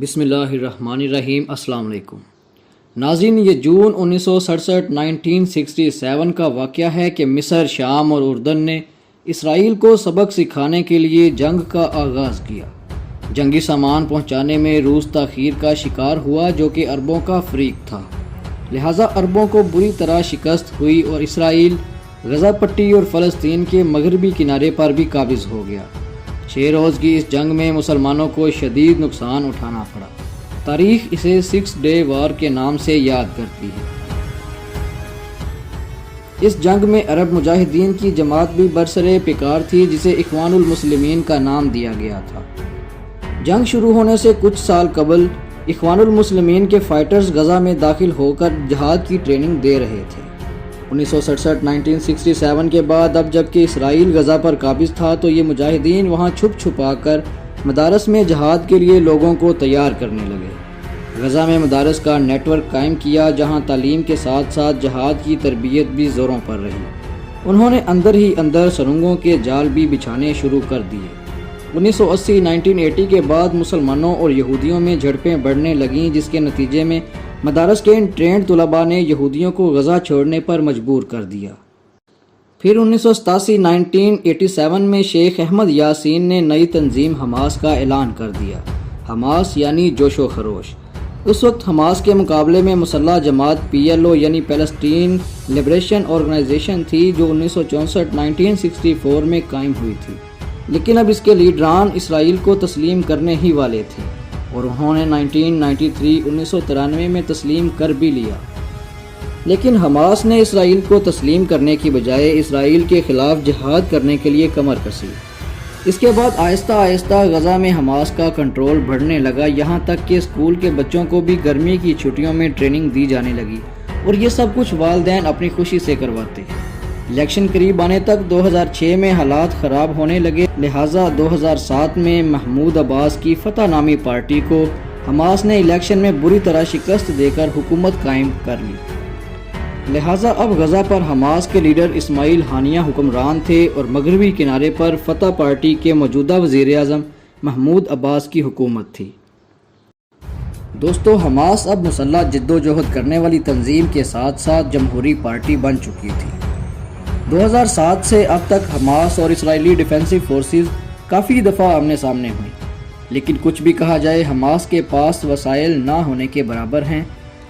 بسم اللہ الرحمن الرحیم۔ السلام علیکم ناظرین، یہ جون 1967 کا واقعہ ہے کہ مصر، شام اور اردن نے اسرائیل کو سبق سکھانے کے لیے جنگ کا آغاز کیا۔ جنگی سامان پہنچانے میں روس تاخیر کا شکار ہوا، جو کہ عربوں کا فریق تھا، لہٰذا عربوں کو بری طرح شکست ہوئی اور اسرائیل غزہ پٹی اور فلسطین کے مغربی کنارے پر بھی قابض ہو گیا۔ 6 روز کی اس جنگ میں مسلمانوں کو شدید نقصان اٹھانا پڑا۔ تاریخ اسے 6 ڈے وار کے نام سے یاد کرتی ہے۔ اس جنگ میں عرب مجاہدین کی جماعت بھی برسرِ پیکار تھی، جسے اخوان المسلمین کا نام دیا گیا تھا۔ جنگ شروع ہونے سے کچھ سال قبل اخوان المسلمین کے فائٹرز غزہ میں داخل ہو کر جہاد کی ٹریننگ دے رہے تھے۔ 1967 کے بعد اب جب کہ اسرائیل غزہ پر قابض تھا تو یہ مجاہدین وہاں چھپ چھپا کر مدارس میں جہاد کے لیے لوگوں کو تیار کرنے لگے۔ غزہ میں مدارس کا نیٹ ورک قائم کیا، جہاں تعلیم کے ساتھ ساتھ جہاد کی تربیت بھی زوروں پر رہی۔ انہوں نے اندر ہی اندر سرنگوں کے جال بھی بچھانے شروع کر دیے۔ 1980 کے بعد مسلمانوں اور یہودیوں میں جھڑپیں بڑھنے لگیں، جس کے نتیجے میں مدارس کے ان ٹرینڈ طلباء نے یہودیوں کو غزہ چھوڑنے پر مجبور کر دیا۔ پھر 1987 میں شیخ احمد یاسین نے نئی تنظیم حماس کا اعلان کر دیا۔ حماس یعنی جوش و خروش۔ اس وقت حماس کے مقابلے میں مسلح جماعت PLO یعنی پیلسٹین لبریشن آرگنائزیشن تھی، جو 1964 میں قائم ہوئی تھی، لیکن اب اس کے لیڈران اسرائیل کو تسلیم کرنے ہی والے تھے، اور انہوں نے 1993 میں تسلیم کر بھی لیا۔ لیکن حماس نے اسرائیل کو تسلیم کرنے کی بجائے اسرائیل کے خلاف جہاد کرنے کے لیے کمر کسی۔ اس کے بعد آہستہ آہستہ غزہ میں حماس کا کنٹرول بڑھنے لگا، یہاں تک کہ اسکول کے بچوں کو بھی گرمی کی چھٹیوں میں ٹریننگ دی جانے لگی، اور یہ سب کچھ والدین اپنی خوشی سے کرواتے ہیں۔ الیکشن قریب آنے تک 2006 میں حالات خراب ہونے لگے، لہٰذا 2007 میں محمود عباس کی فتح نامی پارٹی کو حماس نے الیکشن میں بری طرح شکست دے کر حکومت قائم کر لی۔ لہٰذا اب غزہ پر حماس کے لیڈر اسماعیل ہانیہ حکمران تھے، اور مغربی کنارے پر فتح پارٹی کے موجودہ وزیر اعظم محمود عباس کی حکومت تھی۔ دوستو، حماس اب مسلح جدوجہد کرنے والی تنظیم کے ساتھ ساتھ جمہوری پارٹی بن چکی تھی۔ 2007 سے اب تک حماس اور اسرائیلی ڈیفینسو فورسز کافی دفعہ آمنے سامنے ہوئیں، لیکن کچھ بھی کہا جائے، حماس کے پاس وسائل نہ ہونے کے برابر ہیں،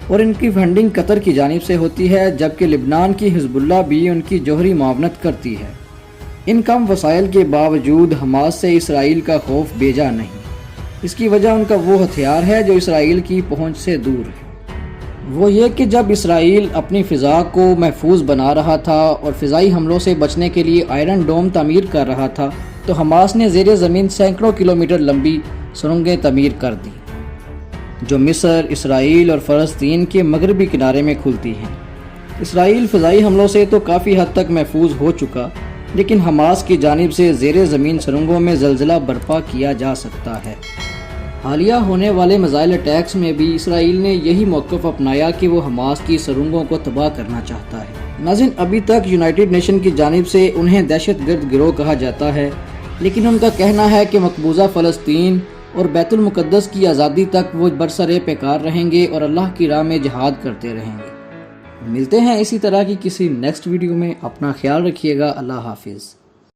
اور ان کی فنڈنگ قطر کی جانب سے ہوتی ہے، جبکہ لبنان کی حزب اللہ بھی ان کی جوہری معاونت کرتی ہے۔ ان کم وسائل کے باوجود حماس سے اسرائیل کا خوف بیجا نہیں۔ اس کی وجہ ان کا وہ ہتھیار ہے جو اسرائیل کی پہنچ سے دور ہے۔ وہ یہ کہ جب اسرائیل اپنی فضا کو محفوظ بنا رہا تھا اور فضائی حملوں سے بچنے کے لیے آئرن ڈوم تعمیر کر رہا تھا، تو حماس نے زیر زمین سینکڑوں کلومیٹر لمبی سرنگیں تعمیر کر دی، جو مصر، اسرائیل اور فلسطین کے مغربی کنارے میں کھلتی ہیں۔ اسرائیل فضائی حملوں سے تو کافی حد تک محفوظ ہو چکا، لیکن حماس کی جانب سے زیر زمین سرنگوں میں زلزلہ برپا کیا جا سکتا ہے۔ حالیہ ہونے والے میزائل اٹیکس میں بھی اسرائیل نے یہی موقف اپنایا کہ وہ حماس کی سرنگوں کو تباہ کرنا چاہتا ہے۔ ناظرین، ابھی تک یونائٹڈ نیشن کی جانب سے انہیں دہشت گرد گروہ کہا جاتا ہے، لیکن ان کا کہنا ہے کہ مقبوضہ فلسطین اور بیت المقدس کی آزادی تک وہ برسرِ پیکار رہیں گے اور اللہ کی راہ میں جہاد کرتے رہیں گے۔ ملتے ہیں اسی طرح کی کسی نیکسٹ ویڈیو میں۔ اپنا خیال رکھیے گا۔ اللہ حافظ۔